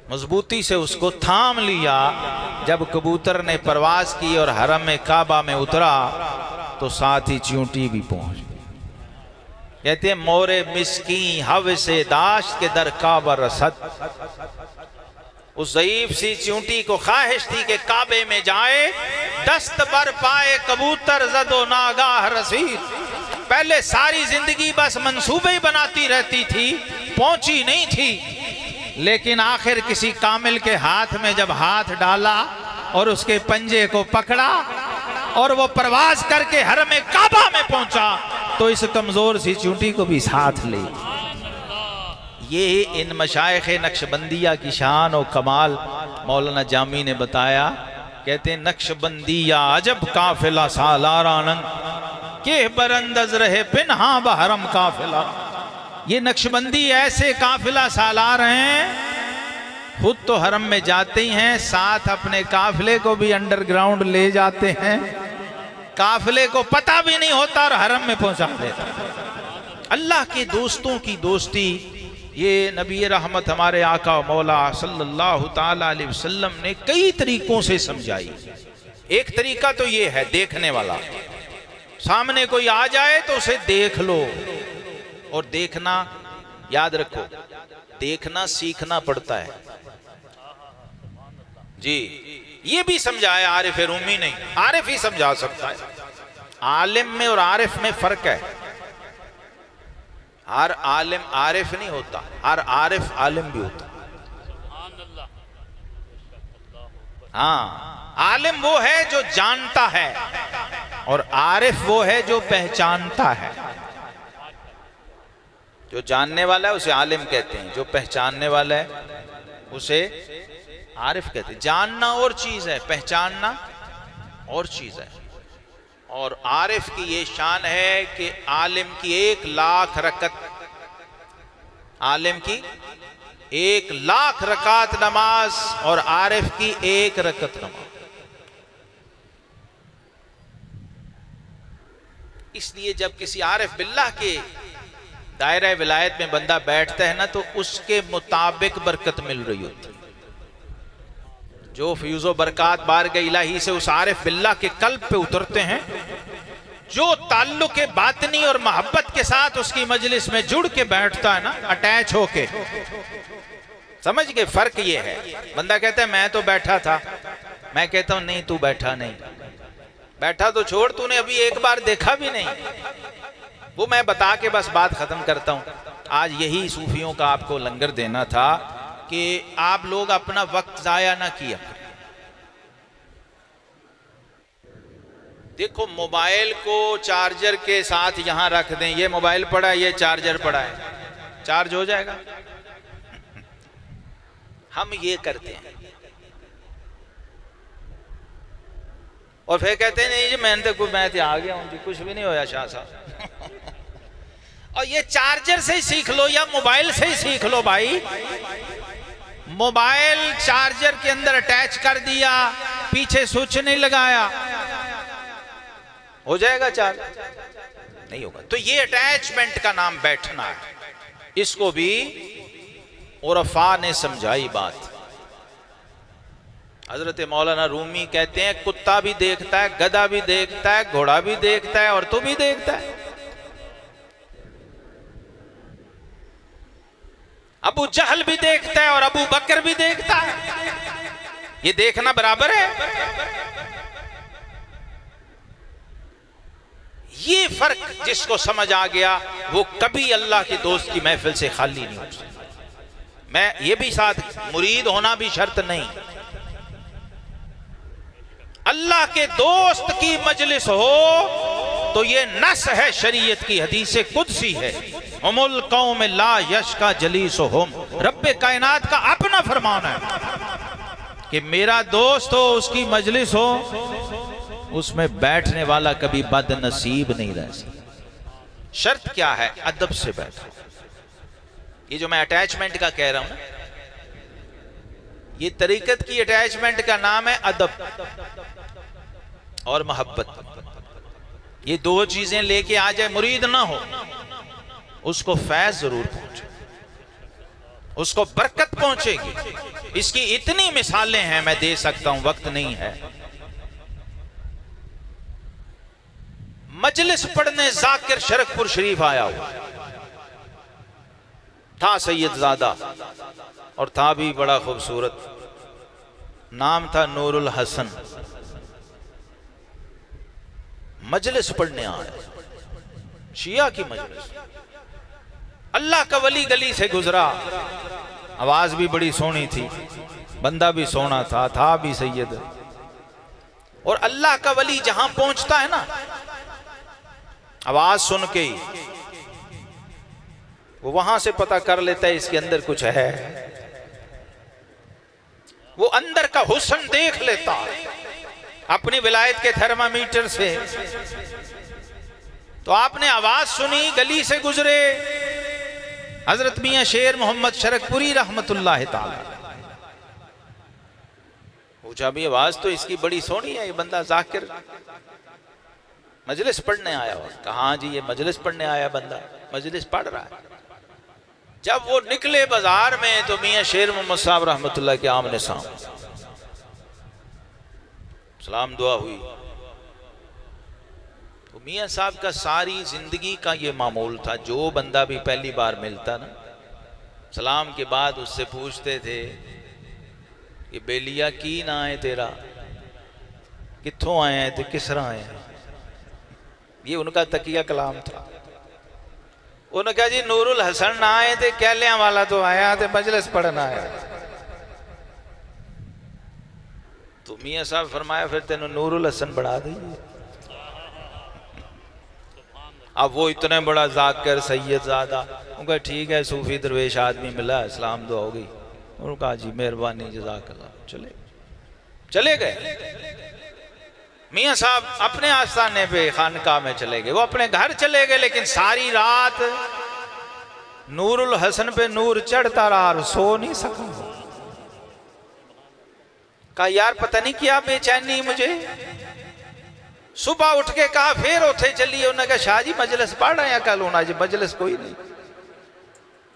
मजबूती से उसको थाम लिया। जब कबूतर ने परवाज की और हरम में काबा में उतरा तो साथ ही चूंटी भी पहुंच गई। कहते हैं मोरे मिस्की हव से दाश्त के दर काबा रसद। उस ज़ईफ सी चूंटी को ख्वाहिश थी कि काबे में जाए, दस्त बर पाए कबूतर जदो नागाह रसीद। पहले सारी जिंदगी बस मंसूबे बनाती रहती थी, पहुंची नहीं थी, लेकिन आखिर किसी कामिल के हाथ में जब हाथ डाला और उसके पंजे को पकड़ा और वो परवाज करके हरम काबा में पहुंचा, तो इस कमजोर सी चूंटी को भी साथ ले। ये इन मशाइख नक्शबंदिया की शान और कमाल मौलाना जामी ने बताया। कहते हैं नक्शबंदिया अजब काफिला सालारानंद के बरंदज रहे पिन्हा बहरम काफिला। ये नक्शबंदी ऐसे काफिला सालार हैं, खुद तो हरम में जाते ही हैं, साथ अपने काफिले को भी अंडरग्राउंड ले जाते हैं, काफिले को पता भी नहीं होता और हरम में पहुंचा देते। अल्लाह के दोस्तों की दोस्ती ये नबी रहमत हमारे आका मौला सल्लल्लाहु ताला अलैहि वसल्लम ने कई तरीकों से समझाई। एक तरीका तो ये है देखने वाला, सामने कोई आ जाए तो उसे देख लो। और देखना याद रखो, देखना सीखना पड़ता है जी। ये भी समझाया आरिफ रूमी नहीं, आरिफ ही समझा सकता है। आलिम में और आरिफ में फर्क है। हर आलिम आरिफ नहीं होता, हर आरिफ आलिम भी होता। हाँ, आलिम वो है जो जानता है और आरिफ वो है जो पहचानता है। जो जानने वाला है उसे आलिम कहते हैं, जो पहचानने वाला है उसे आरिफ कहते हैं। जानना और चीज है, पहचानना और चीज है। और आरिफ की ये शान है कि आलिम की 1,00,000 रकत, आलिम की 1,00,000 रकात नमाज और आरिफ की 1 रकत नमाज। इसलिए जब किसी आरिफ बिल्लाह के दायरा विलायत में बंदा बैठता है ना, तो उसके मुताबिक बरकत मिल रही होती है। जो फ्यूज़ो बरकत बारगाह इलाही से उस आरिफ बिल्लाह के कल्ब पे उतरते हैं, जो ताल्लुक बातनी और मोहब्बत के साथ उसकी मजलिस में जुड़ के बैठता है ना, अटैच होके, समझ गए फर्क ये है। बंदा कहता है मैं तो बैठा था, मैं कहता हूं नहीं तू बैठा नहीं, बैठा तो छोड़, तूने अभी एक बार देखा भी नहीं। वो मैं बता के बस बात खत्म करता हूं। आज यही सूफियों का आपको लंगर देना था कि आप लोग अपना वक्त जाया ना किया। देखो मोबाइल को चार्जर के साथ यहां रख दें, ये मोबाइल पड़ा है, ये चार्जर पड़ा है, चार्ज हो जाएगा। हम ये करते हैं और फिर कहते हैं नहीं जी मैं तो आ गया हूं जी, कुछ भी नहीं होया शाह साहब। और ये चार्जर से ही सीख लो या मोबाइल से ही सीख लो भाई। मोबाइल चार्जर के अंदर अटैच कर दिया, पीछे स्विच नहीं लगाया, हो जाएगा चार्ज? नहीं होगा। तो ये अटैचमेंट का नाम बैठना है। इसको भी उरफा ने समझाई बात। हजरत मौलाना रूमी कहते हैं कुत्ता भी देखता है, गधा भी देखता है, घोड़ा भी देखता है और तू भी देखता है। अबू जहल भी देखता है और अबू बकर भी देखता है। ये देखना बराबर है। ये फर्क जिसको समझ आ गया वो कभी अल्लाह के दोस्त की महफिल से खाली नहीं हो सकता। मैं ये भी साथ मुरीद होना भी शर्त नहीं, अल्लाह के दोस्त की मजलिस हो तो ये नस है शरीयत की, हदीस कुदसी है। हुमुल कौम ला यश्का जलीसुहुम, रब्बे कायनात का अपना फरमान है कि मेरा दोस्त हो, उसकी मजलिस हो, उसमें बैठने वाला कभी बदनसीब नहीं रह सकता। शर्त क्या है? अदब से बैठो। ये जो मैं अटैचमेंट का कह रहा हूं, ये तरीकत की अटैचमेंट का नाम है अदब और मोहब्बत। ये दो चीजें लेके आ जाए, मुरीद ना हो, उसको फैज जरूर पहुंचे, उसको बरकत पहुंचेगी। इसकी इतनी मिसालें हैं, मैं दे सकता हूं, वक्त नहीं है। मजलिस पढ़ने जाकिर शरकपुर शरीफ आया हुआ था, सैयदजादा, और था भी बड़ा खूबसूरत, नाम था नूरुल हसन। मजलिस पढ़ने आया, शिया की मजलिस। अल्लाह का वली गली से गुजरा, आवाज भी बड़ी सोहनी थी, बंदा भी सोना था भी सैयद। और अल्लाह का वली जहां पहुंचता है ना, आवाज सुन के ही वो वहां से पता कर लेता है इसके अंदर कुछ है। वो अंदर का हुस्न देख लेता है अपनी विलायत के थर्मामीटर से। तो आपने आवाज सुनी, गली से गुजरे हजरत मियां शेर मोहम्मद शरकपुरी रहमतुल्लाह ताला। पूछा भी आवाज तो इसकी बड़ी सोहनी है, ये बंदा जाकिर मजलिस पढ़ने आया हो। कहा जी ये मजलिस पढ़ने आया बंदा, मजलिस पढ़ रहा है। जब वो निकले बाजार में तो मियां शेर मोहम्मद साहब रहमतुल्लाह के आमने सामने सलाम दुआ हुई। तो मियां साहब का सारी जिंदगी का ये मामूल था, जो बंदा भी पहली बार मिलता ना, सलाम के बाद उससे पूछते थे कि बेलिया की ना है तेरा, कित्थों आए हैं, तो किस तरह आए हैं। ये उनका तकिया कलाम था। उन्होंने कहा जी नूरुल हसन ना आए थे, कहलिया वाला तो आया थे, मजलिस पढ़ना आया। तो मियां साहब फरमाया फिर तेन नूरुल हसन बढ़ा दी। अब वो इतने बड़ा जाकिर सैयदजादा, उनका ठीक है सूफी दरवेश आदमी मिला, इस्लाम दुआ हो गई। उन्होंने कहा जी मेहरबानी जज़ाकल्लाह, चले गए। मियां साहब अपने आस्थाने पे खानकाह में चले गए, वो अपने घर चले गए, लेकिन सारी रात नूरुल हसन पे नूर चढ़ता रहा, सो नहीं सका। कहा यार पता नहीं क्या बेचैनी मुझे। सुबह उठ के कहा फिर उठे चलिए। उन्होंने कहा शाह जी मजलिस पढ़ रहे हैं कल होना जी, मजलिस कोई नहीं।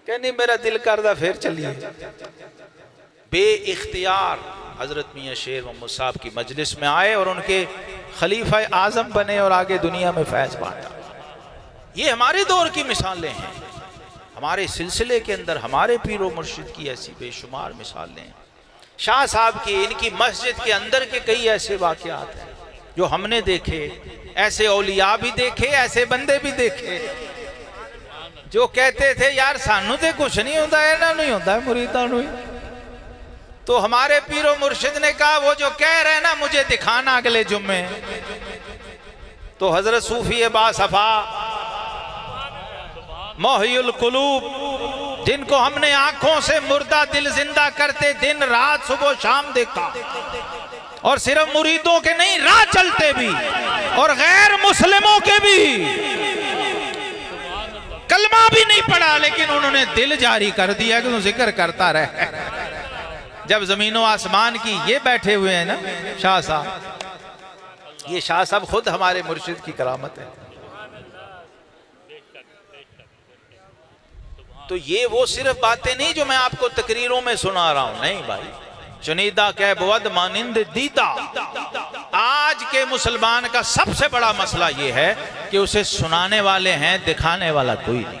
कहनी मेरा दिल करदा फिर चलिए। बे इख्तियार हजरत मियां शेर मोहम्मद साहब की मजलिस में आए और उनके खलीफा आजम बने और आगे दुनिया में फैज बांटा। ये हमारे दौर की मिसालें हैं। हमारे सिलसिले के अंदर हमारे पीरो मुर्शिद की ऐसी बेशुमार मिसालें हैं। शाह साहब की, इनकी मस्जिद के अंदर के कई ऐसे वाकयात हैं जो हमने देखे। ऐसे औलिया भी देखे, ऐसे बंदे भी देखे जो कहते थे यार सानू तो कुछ नहीं होता, इन्हां नूं ही होता है, मुरीदां नूं ही। तो हमारे पीरो मुर्शिद ने कहा वो जो कह रहे हैं ना मुझे दिखाना अगले जुम्मे। तो हजरत सूफी बासफा मोहियुल कुलूब, जिनको हमने आंखों से मुर्दा दिल जिंदा करते दिन रात सुबह शाम देखा, और सिर्फ मुरीदों के नहीं राह चलते भी और गैर मुस्लिमों के भी, कलमा भी नहीं पढ़ा लेकिन उन्होंने दिल जारी कर दिया कि तू जिक्र करता रहे। जब जमीनों आसमान की ये बैठे हुए हैं ना शाह साहब, ये शाह साहब खुद हमारे मुर्शिद की करामत है। तो ये वो सिर्फ बातें नहीं जो मैं आपको तकरीरों में सुना रहा हूं, नहीं भाई। चुनीदा कह बुअद मानिंद दीदा। आज के मुसलमान का सबसे बड़ा मसला ये है कि उसे सुनाने वाले हैं, दिखाने वाला कोई नहीं।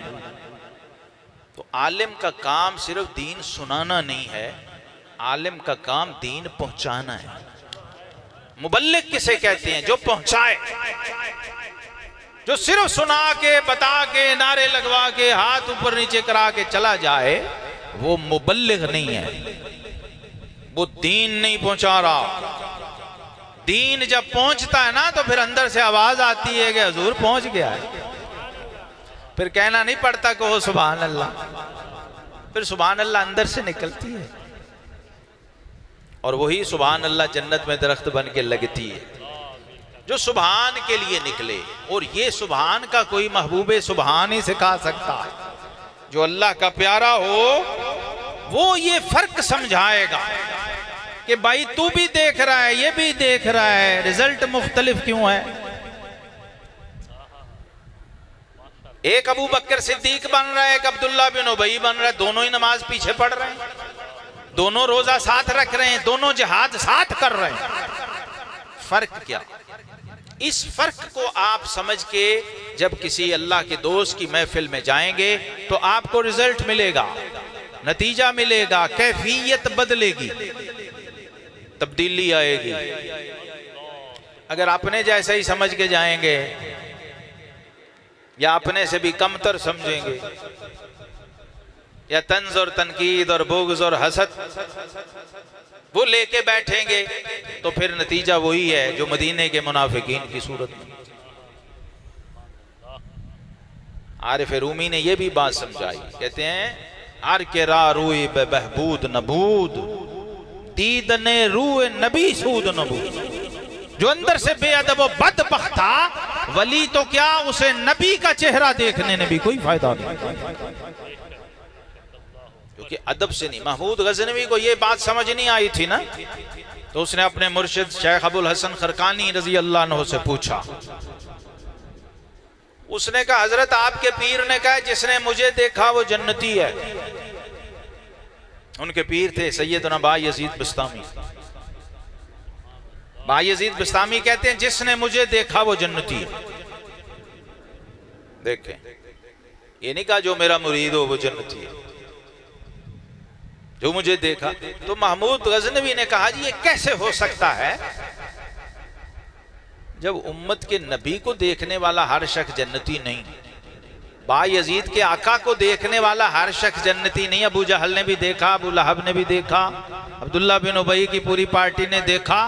तो आलिम का काम सिर्फ दीन सुनाना नहीं है, आलिम का काम दीन पहुंचाना है। मुबल्लिग किसे कहते हैं? जो पहुंचाए, जो सिर्फ सुना के बता के नारे लगवा के हाथ ऊपर नीचे करा के चला जाए, वो मुबल्लिग नहीं है, वो दीन नहीं पहुंचा रहा। दीन जब पहुंचता है ना तो फिर अंदर से आवाज आती है कि हुजूर पहुंच गया है। फिर कहना नहीं पड़ता कि हो सुभान अल्लाह, फिर सुभान अल्लाह अंदर से निकलती है और वही सुभान अल्लाह जन्नत में दरख्त बन के लगती है। जो सुभान के लिए निकले। और ये सुभान का कोई महबूबे सुभान ही सिखा सकता है। जो अल्लाह का प्यारा हो वो ये फर्क समझाएगा कि भाई तू भी देख रहा है, ये भी देख रहा है, रिजल्ट मुख्तलिफ क्यों है। एक अबू बकर सिद्दीक बन रहा है, एक अब्दुल्ला बिन उबई बन रहा है, दोनों ही नमाज पीछे पढ़ रहे हैं, दोनों रोजा साथ रख रहे हैं, दोनों जिहाद साथ कर रहे हैं। फर्क क्या? इस फर्क को आप समझ के जब किसी अल्लाह के दोस्त की महफिल में जाएंगे तो आपको रिजल्ट मिलेगा, नतीजा मिलेगा, कैफियत बदलेगी, तब्दीली आएगी। अगर अपने जैसे ही समझ के जाएंगे या अपने से भी कमतर समझेंगे या तंज और तनकीद और बुग़्ज़ और हसद वो लेके बैठेंगे तो फिर नतीजा वही है जो मदीने के मुनाफिकीन की सूरत में। आरिफ रूमी ने यह भी बात समझाई, कहते हैं आर के रा रूए बहबूद नबूद दीदने रूए नबी सूद नबूद। जो अंदर से बेअदब व बदबख्त था वली तो क्या, उसे नबी का चेहरा देखने ने भी कोई फायदा नहीं, क्योंकि अदब से नहीं। महमूद गज़नवी को यह बात समझ नहीं आई थी ना, तो उसने अपने मुर्शिद शेख अबुल हसन खरकानी रजी अल्लाह अन्हु से पूछा। उसने कहा हजरत आपके पीर ने कहा जिसने मुझे देखा वो जन्नती है। उनके पीर थे सैयदना बायजीद बिस्तामी। बायजीद बिस्तामी कहते हैं जिसने मुझे देखा वो जन्नती है। देखें, ये नहीं कहा जो मेरा मुरीद हो वो जन्नती है, जो मुझे देखा। तो महमूद गज़नवी ने कहा जी ये कैसे हो सकता है जब उम्मत के नबी को देखने वाला हर शख्स जन्नती नहीं, बायजीद के आका को देखने वाला हर शख्स जन्नती नहीं। अबू जहल ने भी देखा, अबू लहब ने भी देखा, अब्दुल्ला बिन उबई की पूरी पार्टी ने देखा,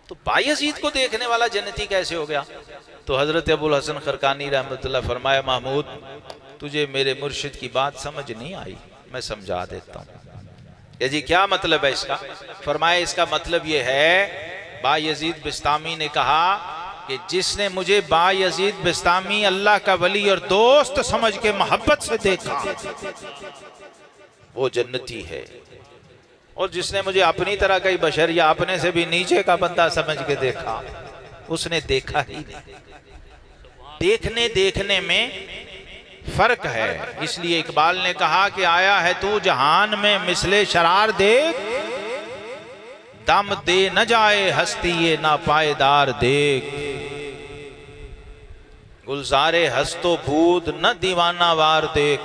तो बायजीद को देखने वाला जन्नती कैसे हो गया? तो हजरत अबुल हसन खरकानी रहमतुल्लाह फरमाया महमूद तुझे मेरे मुर्शिद की बात समझ नहीं आई, मैं समझा देता हूँ। ये जी क्या मतलब है इसका? फरमाया इसका मतलब ये है, बायजीद बिस्तामी ने कहा कि जिसने मुझे बायजीद बिस्तामी अल्लाह का वली और दोस्त समझ के मोहब्बत से देखा वो जन्नती है, और जिसने मुझे अपनी तरह का ही बशर या अपने से भी नीचे का बंदा समझ के देखा उसने देखा ही नहीं। देखने देखने में फर्क है। इसलिए इकबाल ने कहा कि आया है तू जहान में मिसले शरार देख, दम दे न जाए हस्ती ये ना पायदार देख, गुलजारे हस्तो बूद न दीवाना वार देख,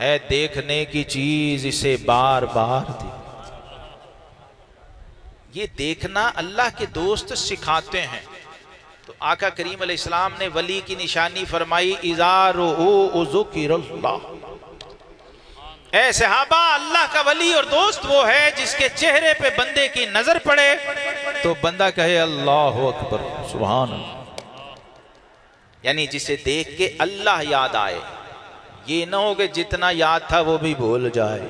है देखने की चीज इसे बार बार देख। ये देखना अल्लाह के दोस्त सिखाते हैं। तो आका करीम अलैहिस्सलाम ने वली की निशानी फरमाई इज़ारो ज़ुकिरल्लाह। ऐ सहाबा, अल्लाह का वली और दोस्त वो है जिसके चेहरे पे बंदे की नजर पड़े तो बंदा कहे अल्लाह अकबर सुभान अल्लाह, यानी जिसे देख के अल्लाह याद आए। ये ना हो कि जितना याद था वो भी भूल जाए,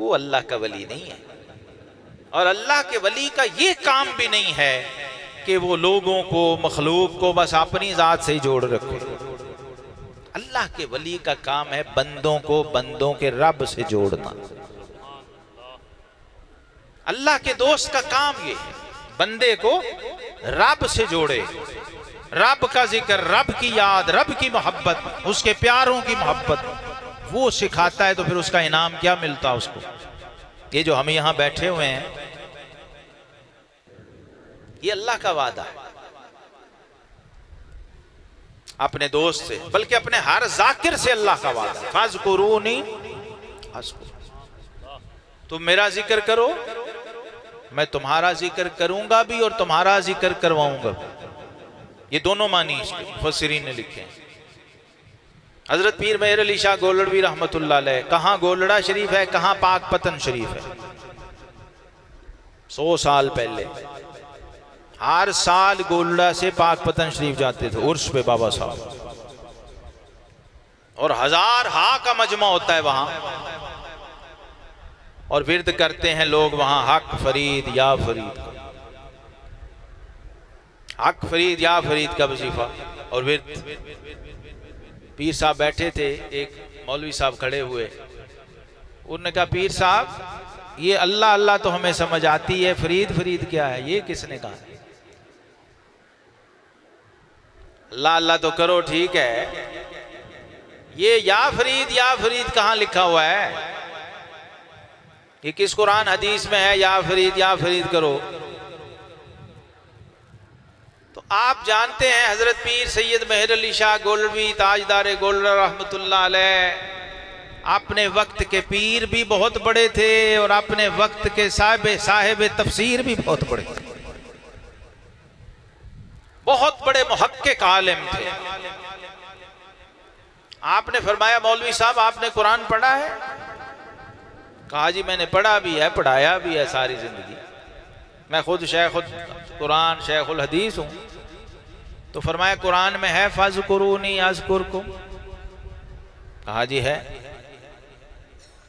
वो अल्लाह का वली नहीं है। और अल्लाह के वली का ये काम भी नहीं है कि वो लोगों को, मखलूक को बस अपनी जात से ही जोड़ रखे। अल्लाह के वली का काम है बंदों को बंदों के रब से जोड़ना। अल्लाह के दोस्त का काम ये है बंदे को रब से जोड़े, रब का जिक्र, रब की याद, रब की मोहब्बत, उसके प्यारों की मोहब्बत वो सिखाता है। तो फिर उसका इनाम क्या मिलता है उसको? ये जो हम यहां बैठे हुए हैं ये अल्लाह का वादा है अपने दोस्त से, बल्कि अपने हर जाकिर से अल्लाह का वादा है। फ़ज़कुरूनी अज़कुरुकुम, तुम मेरा जिक्र करो मैं तुम्हारा जिक्र करूंगा भी और तुम्हारा जिक्र करवाऊंगा। ये दोनों मानी इसके मुफस्सिरीन ने लिखे हैं। हजरत पीर मेहर अली शाह गोलड़वी रहमतुल्लाह अलैह, कहाँ गोलड़ा शरीफ है, कहाँ पाक पतन शरीफ है। 100 साल पहले हर साल गोलड़ा से पाक पतन शरीफ जाते थे उर्स पे बाबा साहब, और 1000 हा का मजमा होता है वहां। और विर्द करते हैं लोग वहां हक फरीद या फरीद का, हक फरीद या फरीद का वजीफा और विर्द। पीर साहब बैठे थे, एक मौलवी साहब खड़े हुए, उन्होंने कहा पीर साहब ये अल्लाह अल्लाह तो हमें समझ आती है, फरीद फरीद क्या है, ये किसने कहा? अल्लाह अल्लाह तो करो ठीक है, ये या फरीद कहां लिखा हुआ है? ये किस कुरान हदीस में है या फरीद करो? तो आप जानते हैं हजरत पीर सैयद मेहर अली शाह गोल्डवी ताजदार गोल्डा रहमतुल्लाह अलैह अपने वक्त के पीर भी बहुत बड़े थे और अपने वक्त के साहिब तफसीर भी बहुत बड़े थे, बहुत बड़े मुहक्किक आलिम थे। आपने फरमाया मौलवी साहब आपने कुरान पढ़ा है? कहा जी मैंने पढ़ा भी है, पढ़ाया भी है सारी जिंदगी, मैं खुद शेखुल कुरान शेखुल हदीस हूं। तो फरमाया कुरान में है फज़कुरूनी अज़कुरकुम? कहा जी है।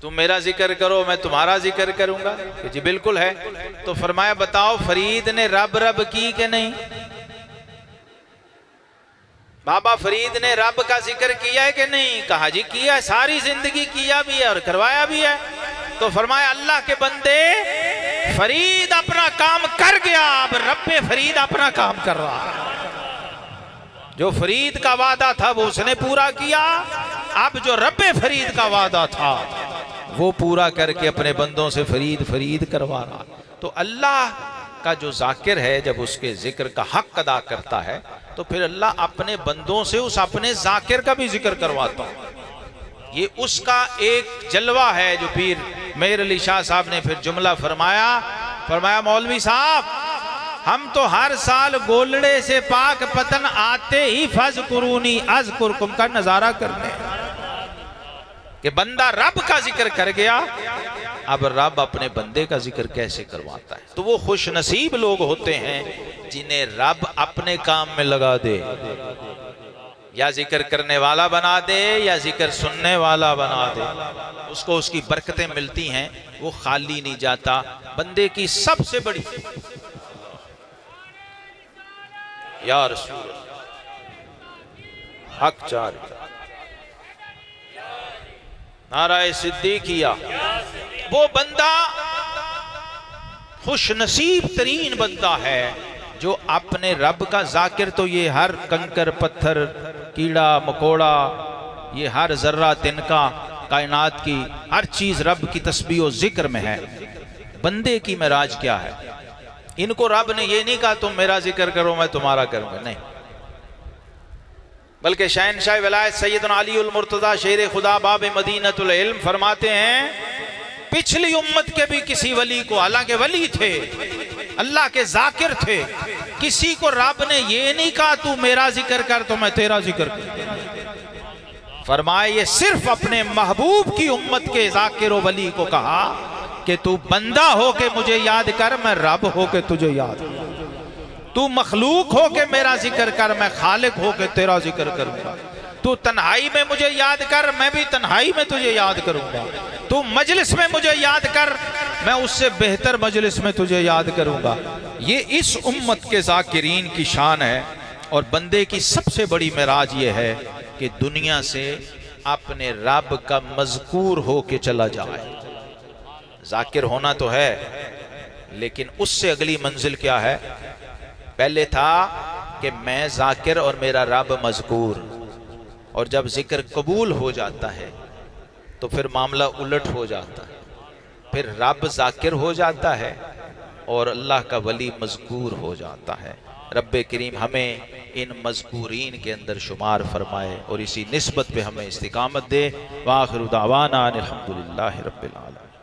तुम मेरा जिक्र करो मैं तुम्हारा जिक्र करूंगा? जी बिल्कुल है। तो फरमाया बताओ फरीद ने रब रब की कि नहीं? बाबा फरीद ने रब का जिक्र किया है कि नहीं? कहा जी किया है, सारी जिंदगी किया भी है और करवाया भी है। तो फरमाया अल्लाह के बंदे फरीद अपना काम कर गया, अब रब्बे फरीद अपना काम कर रहा है। जो फरीद का वादा था वो उसने पूरा किया, अब जो रब्बे फरीद का वादा था वो पूरा करके अपने बंदों से फरीद फरीद करवा रहा। तो अल्लाह का जो जाकिर है जब उसके जिक्र का हक अदा करता है तो फिर अल्लाह अपने बंदों से उस अपने जाकिर का भी जिक्र करवाता है। ये उसका एक जलवा है जो पीर मेहर अली शाह साहब ने फिर जुमला फरमाया मौलवी साहब हम तो हर साल गोलड़े से पाक पतन आते ही फज़कुरूनी अज़कुरकुम का नजारा करने कि बंदा रब का जिक्र कर गया, अब रब अपने बंदे का जिक्र कैसे करवाता है। तो वो खुश नसीब लोग होते हैं जिन्हें रब अपने काम में लगा दे, या जिक्र करने वाला बना दे या जिक्र सुनने वाला बना दे, उसको उसकी बरकतें मिलती हैं, वो खाली नहीं जाता। बंदे की सबसे बड़ी या रसूल हक चार नाराए सिद्दीकिया, वो बंदा खुश नसीब तरीन बंदा है जो अपने रब का जाकिर, तो ये हर कंकर पत्थर कीड़ा मकोड़ा, ये हर जर्रा तिनका कायनात की हर चीज रब की तस्बीह और जिक्र में है। बंदे की मेराज क्या है? इनको रब ने ये नहीं कहा तुम मेरा जिक्र करो मैं तुम्हारा करूंगा, नहीं, बल्कि शहनशाह विलायत सैयदना अली उल मुर्तजा शेर खुदा बाब मदीनतुल इल्म फरमाते हैं पिछली उम्मत के भी किसी वली को, हालांकि वली थे अल्लाह के जाकिर थे, किसी को रब ने ये नहीं कहा तू मेरा जिक्र कर तो मैं तेरा जिक्र कर। फरमाए ये सिर्फ अपने महबूब की उम्मत के जाकिर व वली को कहा कि तू बंदा हो के मुझे याद कर, मैं रब हो के तुझे याद कर। तू मखलूक हो के मेरा जिक्र कर, मैं खालिक हो के तेरा जिक्र करूंगा। तू तन्हाई में मुझे याद कर, मैं भी तन्हाई में तुझे याद करूंगा। तू मजलिस में मुझे याद कर, मैं उससे बेहतर मजलिस में तुझे याद करूंगा। ये इस उम्मत के जाकिरीन की शान है। और बंदे की सबसे बड़ी मेराज ये है कि दुनिया से अपने रब का मज़कूर हो के चला जाए। जाकिर होना तो है, लेकिन उससे अगली मंजिल क्या है? पहले था कि मैं जाकिर और मेरा रब मज़कूर, और जब जिक्र कबूल हो जाता है तो फिर मामला उलट हो जाता है, फिर रब जाकिर हो जाता है और अल्लाह का वली मज़कूर हो जाता है। रब्बे करीम हमें इन मज़कूरीन के अंदर शुमार फरमाए और इसी निस्बत पे हमें इस्तिकामत दे। व आखिरु दावाना अनिल हम्दुलिल्लाहि रब्बिल आलमीन।